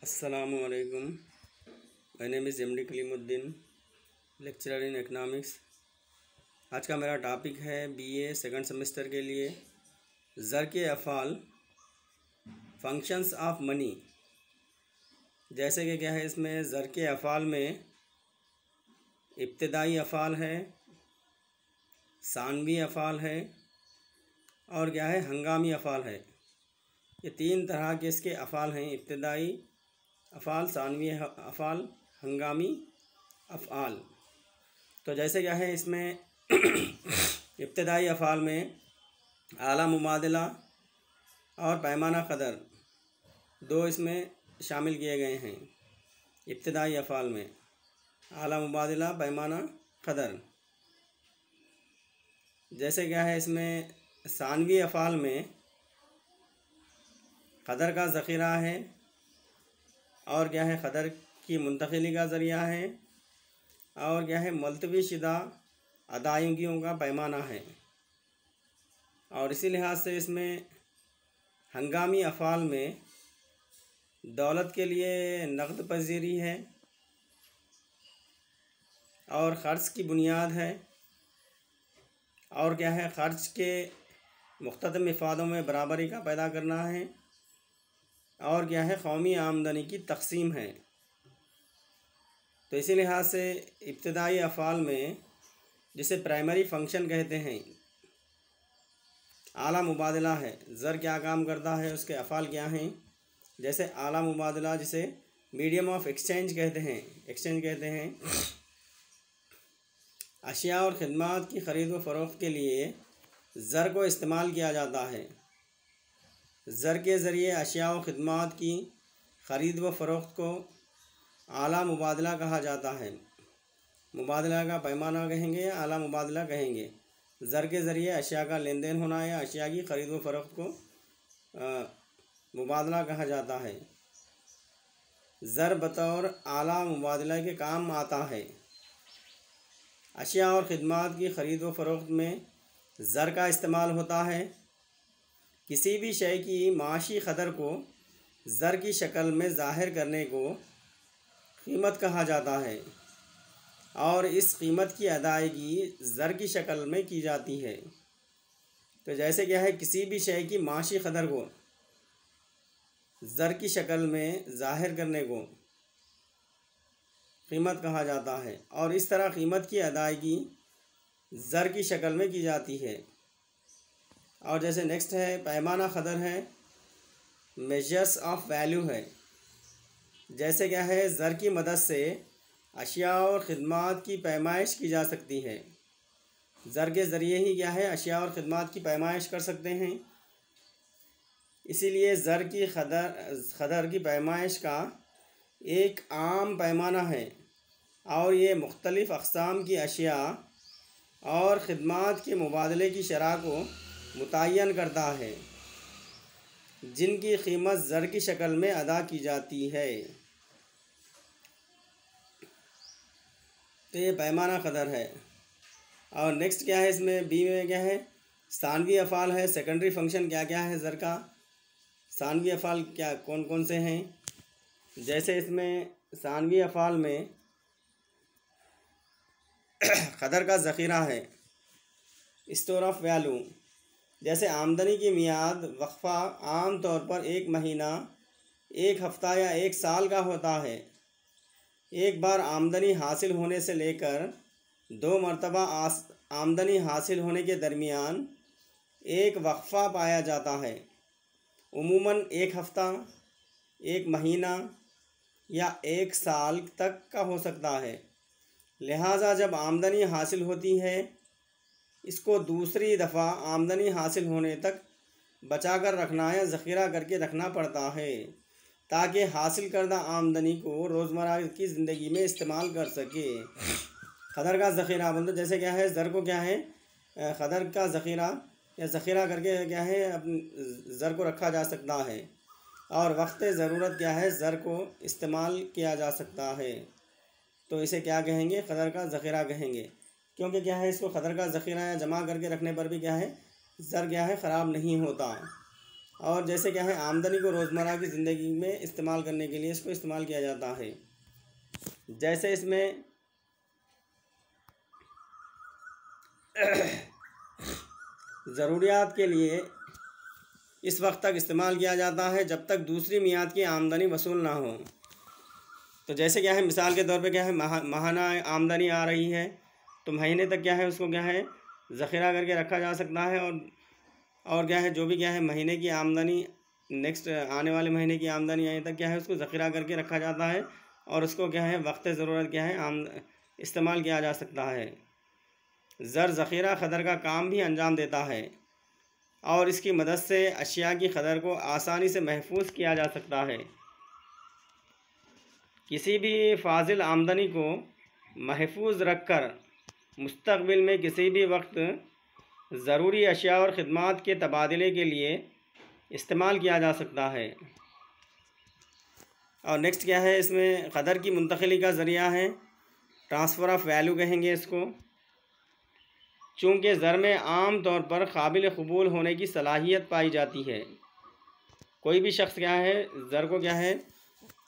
Assalamualaikum. My name is MD Kalimuddin, lecturer in economics. आज का मेरा टॉपिक है बीए सेकंड सेमेस्टर के लिए ज़र के अफ़ाल, फंक्शंस ऑफ मनी। जैसे कि क्या है, इसमें ज़र के अफ़ाल में इब्तिदाई अफ़ाल है, सानवी अफ़ाल है और क्या है हंगामी अफ़ाल है। ये तीन तरह के इसके अफ़ाल हैं: इब्तिदाई अफ़ाल, सानवी अफ़ाल, हंगामी अफ़ाल। तो जैसे क्या है इसमें इब्तिदाई अफ़ाल में आला मुबादला और पैमाना क़दर दो इसमें शामिल किए गए हैं। इब्तिदाई अफ़ाल में आला मुबादला, पैमाना क़दर। जैसे क्या है इसमें सानवी अफ़ाल में क़दर का ज़ख़ीरा है और क्या है क़दर की मुंतक़िली का ज़रिया है और क्या है मुल्तवी शुदा अदायगियों का पैमाना है। और इसी लिहाज से इसमें हंगामी अफ़ाल में दौलत के लिए नक़द पज़ीरी है और ख़र्च की बुनियाद है और क्या है ख़र्च के मुख्तलिफ़ इफ़ादों में बराबरी का पैदा करना है और क्या है कौमी आमदनी की तक़सीम है। तो इसी लिहाज से इब्तिदाई अफ़ाल में जिसे प्राइमरी फ़ंक्शन कहते हैं, आला मुबादला है। ज़र क्या काम करता है, उसके अफ़ाल क्या हैं। जैसे आला मुबादला जिसे मीडियम ऑफ एक्सचेंज कहते हैं, अशिया और ख़िदमत की ख़रीद व फ़रोख्त के लिए ज़र को इस्तेमाल किया जाता है। ज़र के ज़रिए अशिया व ख़िदमत की ख़रीद व फ़रोख्त को आला मुबादला कहा जाता है। मुबादला का पैमाना कहेंगे या आला मुबादला कहेंगे। ज़र के ज़रिए अशिया का लेन देन होना या अशिया की ख़रीद व फ़रोख्त को मुबादला कहा जाता है। ज़र बतौर आला मुबादला के काम आता है। अशिया और ख़िदमत की ख़रीद व फ़रोख्त में ज़र का इस्तेमाल होता है। किसी भी शय की माशी क़दर को ज़र की शक्ल में ज़ाहिर करने को कीमत कहा जाता है और इस कीमत की अदायगी ज़र की शक्ल में की जाती है। तो जैसे क्या है किसी भी शय की माशी क़दर को ज़र की शक्ल में ज़ाहिर करने को कीमत कहा जाता है और इस तरह कीमत की अदायगी ज़र की शक्ल में की जाती है। और जैसे नेक्स्ट है पैमाना क़दर है, मेजर्स ऑफ वैल्यू है। जैसे क्या है ज़र की मदद से अशिया और ख़िदमत की पैमाइश की जा सकती है। ज़र के ज़रिए ही क्या है अशिया और ख़िदमत की पैमाइश कर सकते हैं। इसीलिए ज़र की क़दर की पैमाइश का एक आम पैमाना है और ये मुख्तलिफ़ अक़साम की अशिया और ख़िदमत के मुबादले की शरह को मुतय्यन करता है जिनकी कीमत ज़र की शक्ल में अदा की जाती है। तो ये पैमाना क़दर है। और नेक्स्ट क्या है इसमें बी में क्या है सानवी अफ़ाल है। सेकेंडरी फ़ंक्शन क्या क्या है ज़र का, सानवी अफ़ाल क्या कौन कौन से हैं। जैसे इसमें सानवी अफ़ाल में क़दर का ज़ख़ीरा है, स्टोर ऑफ वैल्यू। जैसे आमदनी की मियाद वक्फ़ा आम तौर पर एक महीना, एक हफ़्ता या एक साल का होता है। एक बार आमदनी हासिल होने से लेकर 2 मरतबा आमदनी हासिल होने के दरमियान एक वक्फ़ा पाया जाता है। उमूमन एक हफ़्ता, एक महीना या एक साल तक का हो सकता है। लिहाजा जब आमदनी हासिल होती है इसको दूसरी दफ़ा आमदनी हासिल होने तक बचा कर रखना या ज़ख़ीरा करके रखना पड़ता है ताकि हासिल करदा आमदनी को रोज़मर्रा की ज़िंदगी में इस्तेमाल कर सके। क़दर का ज़ख़ीरा बोलते जैसे क्या है ज़र को क्या है क़दर का ज़ख़ीरा या ज़ख़ीरा करके क्या है अपने ज़र को रखा जा सकता है और वक्त ज़रूरत क्या है ज़र को इस्तेमाल किया जा सकता है। तो इसे क्या कहेंगे क़दर का ज़ख़ीरा कहेंगे, क्योंकि क्या है इसको क़दर का ज़ख़ीरा या जमा करके रखने पर भी क्या है ज़र क्या है ख़राब नहीं होता। और जैसे क्या है आमदनी को रोज़मर्रा की ज़िंदगी में इस्तेमाल करने के लिए इसको इस्तेमाल किया जाता है। जैसे इसमें ज़रूरियात के लिए इस वक्त तक इस्तेमाल किया जाता है जब तक दूसरी मियाद की आमदनी वसूल ना हो। तो जैसे क्या है मिसाल के तौर पे क्या है माहाना आमदनी आ रही है तो महीने तक क्या है उसको क्या है ज़ख़ीरा करके रखा जा सकता है। और क्या है जो भी क्या है महीने की आमदनी नेक्स्ट आने वाले महीने की आमदनी आने तक क्या है उसको ज़ख़ीरा करके रखा जाता है और उसको क्या है वक्त ज़रूरत क्या है इस्तेमाल किया जा सकता है। ज़र ज़ख़ीरा क़दर का काम भी अंजाम देता है और इसकी मदद से अशिया की क़दर को आसानी से महफूज किया जा सकता है। किसी भी फाजिल आमदनी को महफूज रख कर मुस्तक़बिल में किसी भी वक्त ज़रूरी अशिया और ख़िदमात के तबादले के लिए इस्तेमाल किया जा सकता है। और नेक्स्ट क्या है इसमें क़दर की मुंतक़िली का ज़रिया है ट्रांसफ़र ऑफ़ वैल्यू कहेंगे इसको। चूँकि ज़र में आम तौर पर काबिल क़बूल होने की सलाहियत पाई जाती है। कोई भी शख्स क्या है ज़र को क्या है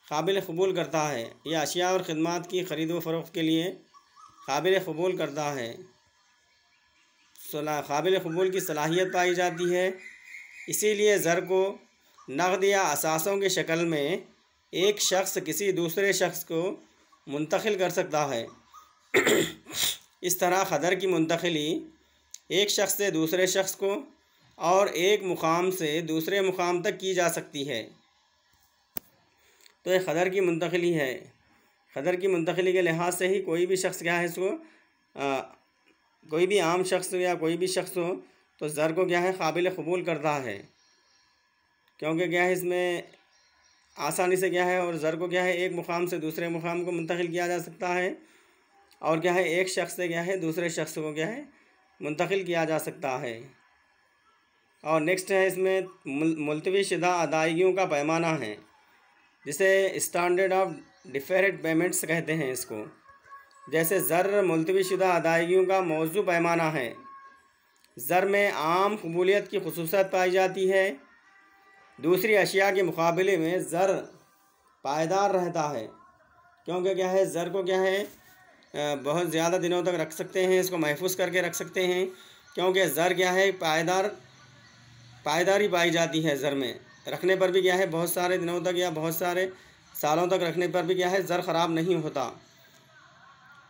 काबिल क़बूल करता है या अशिया और ख़िदमात की ख़रीद व फ़रोख्त के लिए काबिल क़बूल करता है, काबिल क़बूल की सलाहियत पाई जाती है। इसीलिए ज़र को नक़द या असासों की शक्ल में एक शख्स किसी दूसरे शख्स को मुंतक़िल कर सकता है। इस तरह क़दर की मुंतक़िली एक शख्स से दूसरे शख्स को और एक मुकाम से दूसरे मुकाम तक की जा सकती है। तो ये क़दर की मुंतक़िली है। क़दर की मुंतक़िली के लिहाज से ही कोई भी शख्स क्या है इसको कोई भी आम शख्स या कोई भी शख्स हो तो ज़र को क्या है काबिल क़बूल करता है, क्योंकि क्या है इसमें आसानी से क्या है और ज़र को क्या है एक मुकाम से दूसरे मुकाम को मुंतक़िल किया जा सकता है और क्या है एक शख्स से क्या है दूसरे शख्स को क्या है मुंतक़िल किया जा सकता है। और नेक्स्ट है इसमें मुलतवी शुदा अदायगियों का पैमाना है, जिसे स्टैंडर्ड ऑफ डिफरेंट पेमेंट्स कहते हैं इसको। जैसे ज़र मुलतवी शुदा अदायगियों का मौजू पैमाना है। ज़र में आम कबूलियत की खुसूसियत पाई जाती है। दूसरी अशिया के मुकाबले में ज़र पायदार रहता है, क्योंकि क्या है ज़र को क्या है बहुत ज़्यादा दिनों तक रख सकते हैं, इसको महफूज करके रख सकते हैं, क्योंकि ज़र क्या है पायदारी पाई जाती है। ज़र में रखने पर भी क्या है बहुत सारे दिनों तक या बहुत सारे सालों तक रखने पर भी क्या है ज़र ख़राब नहीं होता।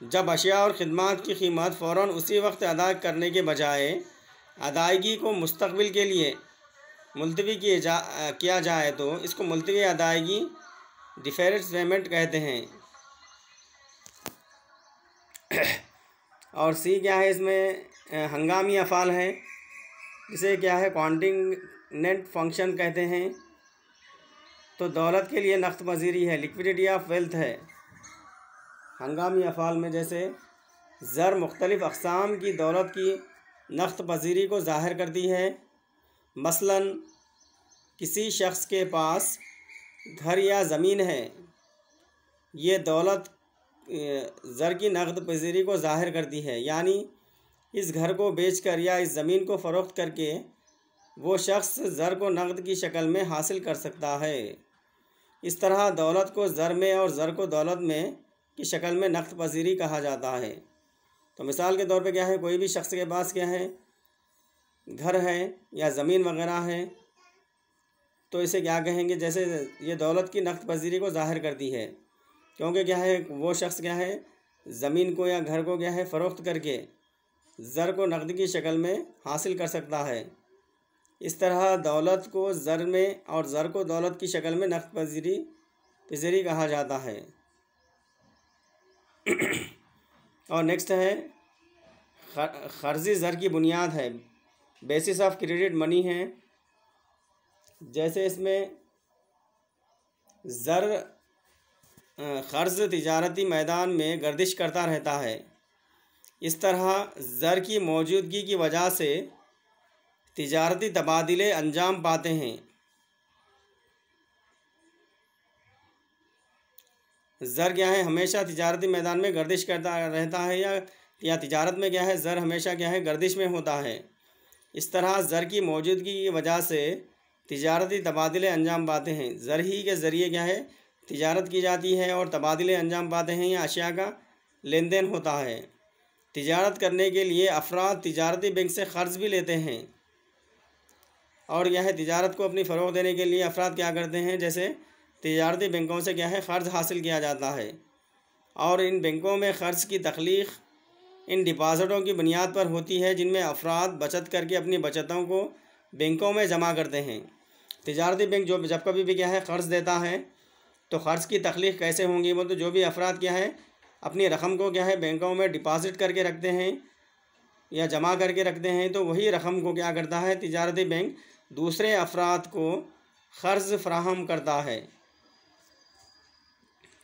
जब अशिया और ख़िदमात की कीमत फ़ौरन उसी वक्त अदा करने के बजाय अदायगी को मुस्तक़बिल के लिए मुलतवी किया जाए तो इसको मुलतवी अदायगी डिफरेंट पेमेंट कहते हैं। और सी क्या है इसमें हंगामी अफ़ाल है, जिसे क्या है कॉन्टिनेंट फंक्शन कहते हैं। तो दौलत के लिए नक़द पज़ीरी है, लिक्विडिटी ऑफ वेल्थ है। हंगामी अफ़ाल में जैसे ज़र मुख्तलिफ़ अक़साम की दौलत की नक़द पज़ीरी को ज़ाहिर करती है। मसलन किसी शख्स के पास घर या ज़मीन है, ये दौलत ज़र की नक़द पज़ीरी को ज़ाहिर करती है, यानी इस घर को बेचकर या इस ज़मीन को फ़रोख्त करके वो शख्स ज़र को नक़द की शक्ल में हासिल कर सकता है। इस तरह दौलत को ज़र में और ज़र को दौलत में की शक्ल में नक़द पज़ीरी कहा जाता है। तो मिसाल के तौर पे क्या है कोई भी शख्स के पास क्या है घर है या ज़मीन वगैरह है, तो इसे क्या कहेंगे जैसे ये दौलत की नक़द पज़ीरी को ज़ाहिर करती है, क्योंकि क्या है वो शख्स क्या है ज़मीन को या घर को क्या है फ़रोख्त करके ज़र को नक़द की शक्ल में हासिल कर सकता है। इस तरह दौलत को ज़र में और ज़र को दौलत की शक्ल में नक़द पज़ीरी कहा जाता है। और नेक्स्ट है क़र्ज़ी ज़र की बुनियाद है, बेसिस ऑफ क्रेडिट मनी है। जैसे इसमें ज़र क़र्ज़ तिजारती मैदान में गर्दिश करता रहता है। इस तरह ज़र की मौजूदगी की वजह से तिजारती तबादले अंजाम पाते हैं। ज़र क्या है हमेशा तिजारती मैदान में गर्दिश करता रहता है या तिजारत में क्या है ज़र हमेशा क्या है गर्दिश में होता है। इस तरह ज़र की मौजूदगी की वजह से तिजारती तबादले अंजाम पाते हैं। ज़र ही के ज़रिए क्या है तिजारत की जाती है और तबादले अंजाम पाते हैं या अशिया का लेन देन होता है। तिजारत करने के लिए अफराद तिजारती बैंक से क़र्ज़ भी लेते हैं और क्या है तिजारत को अपनी फ़रोग़ देने के लिए अफराद क्या करते हैं, जैसे तिजारती बैंकों से क्या है क़र्ज़ हासिल किया जाता है और इन बैंकों में क़र्ज़ की तख्लीक़ इन डिपॉज़िटों की बुनियाद पर होती है जिनमें अफराद बचत करके अपनी बचतों को बैंकों में जमा करते हैं। तिजारती बैंक जब कभी भी क्या है क़र्ज़ देता है तो क़र्ज़ की तख्लीक़ कैसे होंगी, वो तो जो भी अफराद क्या है अपनी रक़म को क्या है बैंकों में डिपॉज़िट करके रखते हैं या जमा करके रखते हैं, तो वही रक़म को क्या करता है तिजारती बैंक दूसरे अफराद को क़र्ज़ फ़राहम करता है।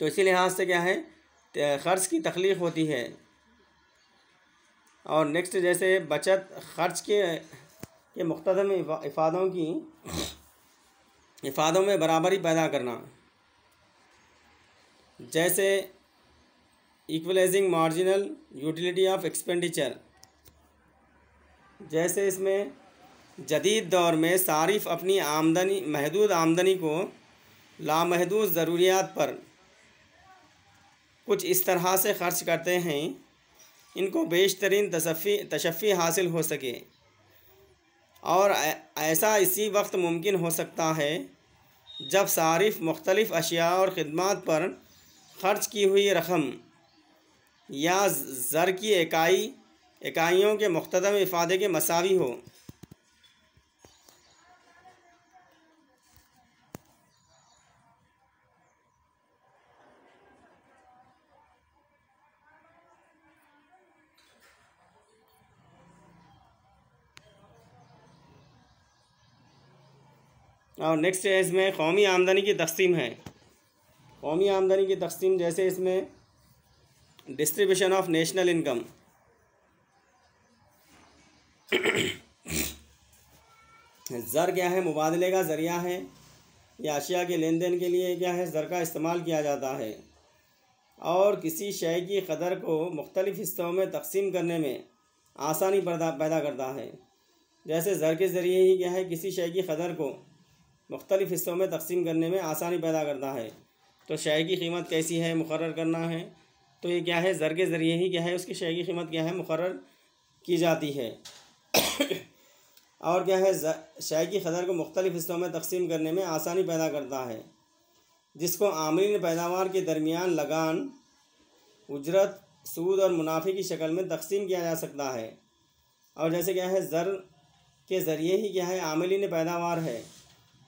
तो इसी लिहाज से क्या है क़र्ज़ की तख्लीक़ होती है। और नेक्स्ट जैसे बचत ख़र्च के मुख्तलिफ़ इफ़ादों में बराबरी पैदा करना, जैसे equalising marginal utility of expenditure. जैसे इसमें जदीद दौर में सारिफ अपनी महदूद आमदनी को लामहदूद ज़रूरियात पर कुछ इस तरह से ख़र्च करते हैं इनको बेशतरीन तशफ़ी हासिल हो सके, और ऐसा इसी वक्त मुमकिन हो सकता है जब सारिफ मुख्तलिफ़ अशिया और ख़िदमात पर ख़र्च की हुई रक़म या ज़र की इकाइयों के मुख्तलिफ़ इफ़ादे के मसावी हो। और नेक्स्ट है इसमें कौमी आमदनी की तक़सीम है। कौमी आमदनी की तक़सीम जैसे इसमें डिस्ट्रीब्यूशन ऑफ नेशनल इनकम। ज़र क्या है मुबादले का ज़रिया है या अशिया के लेन देन के लिए क्या है ज़र का इस्तेमाल किया जाता है और किसी शय की क़दर को मुख्तलिफ़ हिस्सों में तक़सीम करने में आसानी पैदा करता है। जैसे ज़र के ज़रिए ही क्या है किसी शय की क़दर को मुख्तलिफ़ हिस्सों में तक़सीम करने में आसानी पैदा करता है। तो शय की कीमत कैसी है मुक़र्रर करना है, तो ये क्या है ज़र के ज़रिए ही क्या है उसकी शय की कीमत क्या है मुक़र्रर की जाती है। और क्या है शय की क़दर को मुख्तलिफ़ हिस्सों में तक़सीम करने में आसानी पैदा करता है, जिसको आमलीन पैदावार के दरमियान लगान, उजरत, सूद और मुनाफे की शक्ल में तक़सीम किया जा सकता है। और जैसे क्या है ज़र के ज़रिए ही क्या है आमलीन पैदावार है,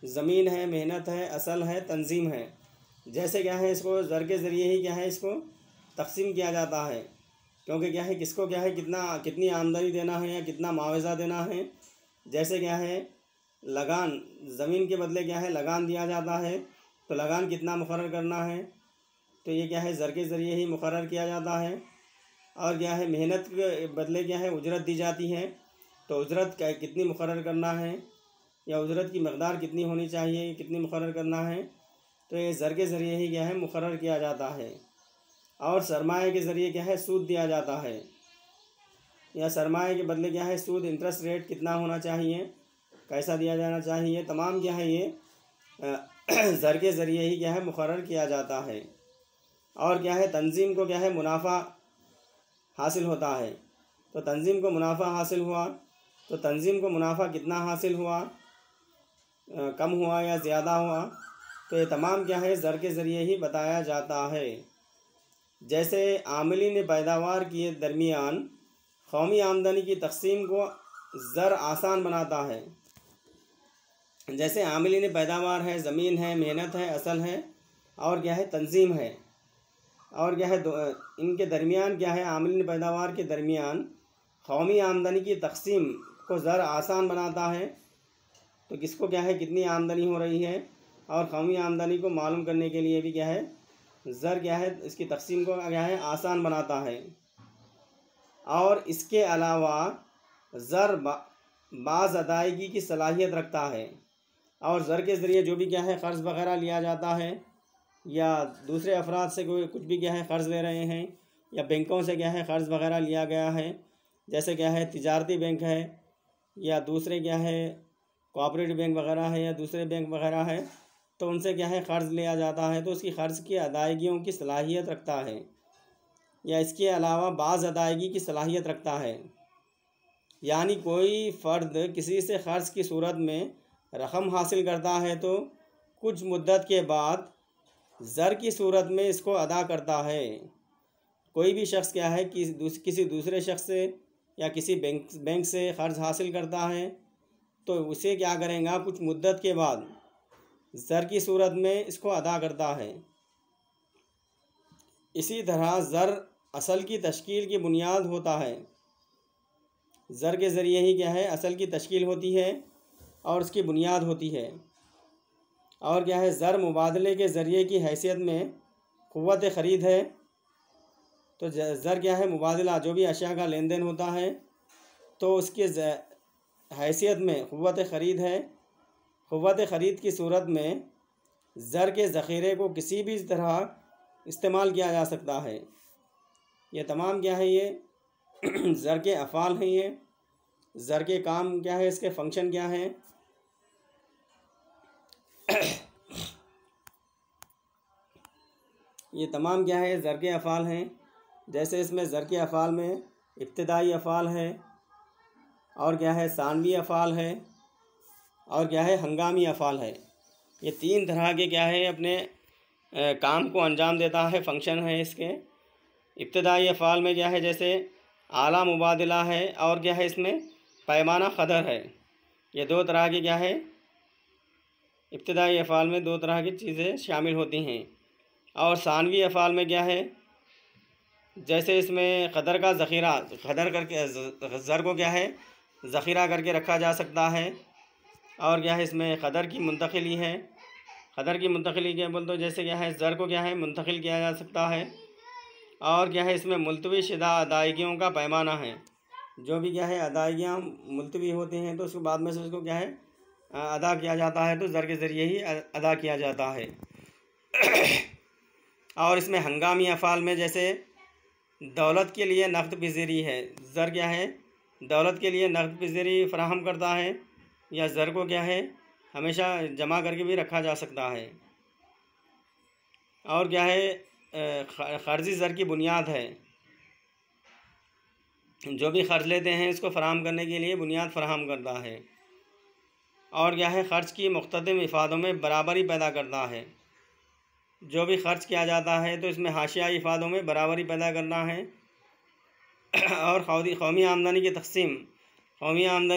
ज़मीन है, मेहनत है, असल है, तंजीम है। जैसे क्या है इसको ज़र के ज़रिए ही क्या है इसको तक़सीम किया जाता है, क्योंकि क्या है किसको क्या है कितनी आमदनी देना है या कितना मुआवज़ा देना है। जैसे क्या है लगान, ज़मीन के बदले क्या है लगान दिया जाता है, तो लगान कितना मुक़र्रर करना है, तो ये क्या है ज़र के ज़रिए ही मुक़र्रर किया जाता है। और क्या है मेहनत के बदले क्या है उजरत दी जाती है, तो उजरत कितनी मुक़र्रर करना है या उजरत की मक़दार कितनी होनी चाहिए, कितनी मुक़र्रर करना है, तो ये ज़र के ज़रिए ही क्या है मुक़र्रर किया जाता है। और सरमाए के ज़रिए क्या है सूद दिया जाता है, या सरमाए के बदले क्या है सूद इंटरेस्ट रेट कितना होना चाहिए, कैसा दिया जाना चाहिए, तमाम क्या है ये ज़र के ज़रिए ही क्या है मुक़र्रर किया जाता है। और क्या है तंजीम को क्या है मुनाफ़ा हासिल होता है, तो तंजीम को मुनाफ़ा हासिल हुआ, तो तंजीम को मुनाफ़ा कितना हासिल हुआ, कम हुआ या ज़्यादा हुआ, तो ये तमाम क्या है ज़र के ज़रिए ही बताया जाता है। जैसे आमलीन पैदावार के दरमियान कौमी आमदनी की तक़सीम को ज़र आसान बनाता है। जैसे आमलीन पैदावार है, ज़मीन है, मेहनत है, असल है और क्या है तंजीम है। और क्या है इनके दरमियान क्या है आमलीन पैदावार के दरमियान कौमी आमदनी की तक़सीम को ज़र आसान बनाता है, तो किसको क्या है कितनी आमदनी हो रही है और कौमी आमदनी को मालूम करने के लिए भी क्या है ज़र क्या है इसकी तक़सीम को क्या है आसान बनाता है। और इसके अलावा ज़र बाज़ अदायगी की सलाहियत रखता है, और ज़र के ज़रिए जो भी क्या है क़र्ज़ वग़ैरह लिया जाता है या दूसरे अफराद से कोई कुछ भी क्या है क़र्ज़ ले रहे हैं या बैंकों से क्या है क़र्ज़ वग़ैरह लिया गया है, जैसे क्या है तिजारती बैंक है या दूसरे क्या है कोऑपरेटिव बैंक वगैरह है या दूसरे बैंक वगैरह है, तो उनसे क्या है क़र्ज़ लिया जाता है, तो उसकी क़र्ज़ की अदायगियों की सलाहियत रखता है, या इसके अलावा बाज़ अदायगी की सलाहियत रखता है। यानी कोई फ़र्द किसी से क़र्ज़ की सूरत में रकम हासिल करता है तो कुछ मुद्दत के बाद ज़र की सूरत में इसको अदा करता है। कोई भी शख्स क्या है कि किसी दूसरे शख्स से या किसी बैंक से क़र्ज़ हासिल करता है तो उसे क्या करेगा, कुछ मुद्दत के बाद ज़र की सूरत में इसको अदा करता है। इसी तरह ज़र असल की तश्कील की बुनियाद होता है। ज़र के ज़रिए ही क्या है असल की तश्कील होती है और उसकी बुनियाद होती है। और क्या है, ज़र मुबादले के ज़रिए की हैसियत में क़ुव्वत ख़रीद है। तो ज़र क्या है, मुबादला जो भी अशिया का लेन देन होता है तो उसके हैसियत में क़ुव्वत ख़रीद है। क़ुव्वत ख़रीद की सूरत में ज़र के ज़ख़ीरे को किसी भी तरह इस्तेमाल किया जा सकता है। ये तमाम क्या है, ये ज़र के अफ़ाल हैं। ये ज़र के काम क्या है, इसके फ़ंक्शन क्या हैं। ये तमाम क्या है ज़र के अफ़ाल हैं। जैसे इसमें ज़र के अफ़ाल में इब्तिदाई अफ़ाल है और क्या है सानवी अफ़ाल है और क्या है हंगामी अफ़ाल है। ये तीन तरह के क्या है अपने काम को अंजाम देता है, फ़ंक्शन है इसके। इब्तिदाई अफ़ाल में क्या है, जैसे आला मुबादला है और क्या है इसमें पैमाना क़दर है। ये दो तरह की क्या है, इब्तिदाई अफ़ाल में दो तरह की चीज़ें शामिल होती हैं। और सानवी अफ़ाल में क्या है, जैसे इसमें क़दर का ज़ख़ीरा, क़दर करके ज़र को क्या है ज़ख़ीरा करके रखा जा सकता है। और क्या है इसमें क़दर की मुंतक़िली है। क़दर की मुंतक़िली क्या बोल, तो जैसे क्या है ज़र को क्या है मुंतक़िल किया जा सकता है। और क्या है इसमें मुल्तवी शुदा अदायगियों का पैमाना है। जो भी क्या है अदायगियाँ मुल्तवी होती हैं तो उसके बाद में से उसको क्या है अदा किया जाता है, तो ज़र के ज़रिए ही अदा किया जाता है। और इसमें हंगामी अफ़ाल में जैसे दौलत के लिए नक़द पज़ीरी है। ज़र क्या है दौलत के लिए नक़द पज़ीरी फ़राहम करता है, या ज़र को क्या है हमेशा जमा करके भी रखा जा सकता है। और क्या है क़र्ज़ी ज़र की बुनियाद है। जो भी क़र्ज़ लेते हैं इसको फ़राहम करने के लिए बुनियाद फ़राहम करता है। और क्या है ख़र्च की मुख्तलिफ़ इफ़ादों में बराबरी पैदा करता है। जो भी ख़र्च किया जाता है तो इसमें हाशियाई इफ़ादों में बराबरी पैदा करना है। और कौमी आमदनी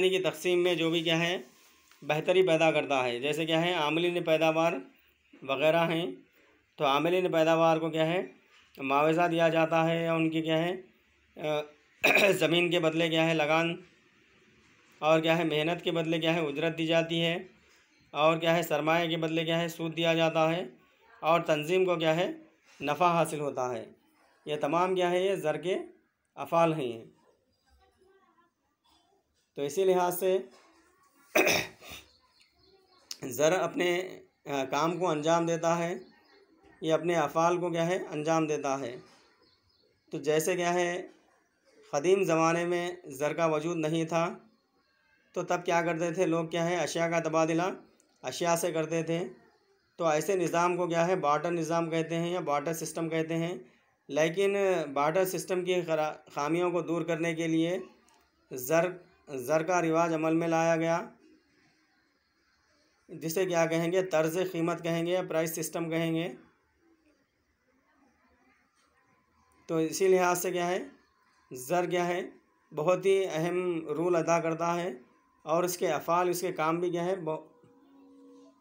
की तक़सीम में जो भी क्या है बेहतरी पैदा करता है। जैसे क्या है आमलीन पैदावार वग़ैरह हैं, तो आमलीन पैदावार को क्या है मुआवज़ा दिया जाता है, या उनकी क्या है ज़मीन के बदले क्या है लगान, और क्या है मेहनत के बदले क्या है उजरत दी जाती है, और क्या है सरमाए के बदले क्या है सूद दिया जाता है, और तंजीम को क्या है नफ़ा हासिल होता है। ये तमाम क्या है ये ज़र के अफ़ाल हैं। तो इसी लिहाज से ज़र अपने काम को अंजाम देता है, ये अपने अफ़ाल को क्या है अंजाम देता है। तो जैसे क्या है क़दीम ज़माने में ज़र का वजूद नहीं था, तो तब क्या करते थे लोग, क्या है अशिया का तबादला अशिया से करते थे। तो ऐसे निज़ाम को क्या है बार्टर निज़ाम कहते हैं या बार्टर सिस्टम कहते हैं। लेकिन बार्टर सिस्टम की ख़ामियों को दूर करने के लिए ज़र का रिवाज अमल में लाया गया, जिसे क्या कहेंगे तर्ज़ क़ीमत कहेंगे या प्राइस सिस्टम कहेंगे। तो इसी लिहाज से क्या है ज़र क्या है बहुत ही अहम रोल अदा करता है, और इसके अफ़ाल इसके काम भी क्या है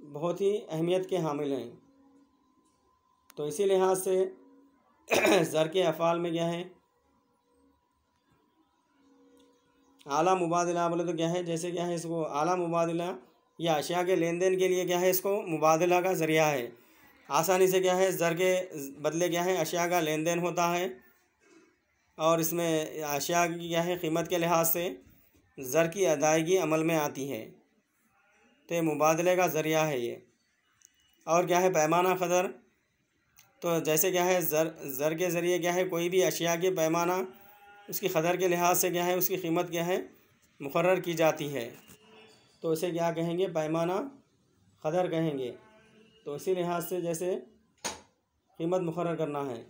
बहुत ही अहमियत के हामिल हैं। तो इसी लिहाज से ज़र के अफ़ाल में क्या है आला मुबादला बोले तो क्या है, जैसे क्या है इसको आला मुबादला या अशिया के लेन देन के लिए क्या है इसको मुबादला का ज़रिया है। आसानी से क्या है ज़र के बदले क्या है अशिया का लेन देन होता है, और इसमें अशिया की क्या है कीमत के लिहाज से ज़र की अदायगी अमल में आती है। तो ये मुबादले का ज़रिया है ये। और क्या है पैमाना क़दर, तो जैसे क्या है ज़र के ज़रिए क्या है कोई भी अशिया की पैमाना उसकी क़दर के लिहाज से क्या है उसकी कीमत क्या है मुक़र्रर की जाती है। तो इसे क्या कहेंगे, पैमाना क़दर कहेंगे। तो इसी लिहाज से जैसे कीमत मुकर्रर करना है।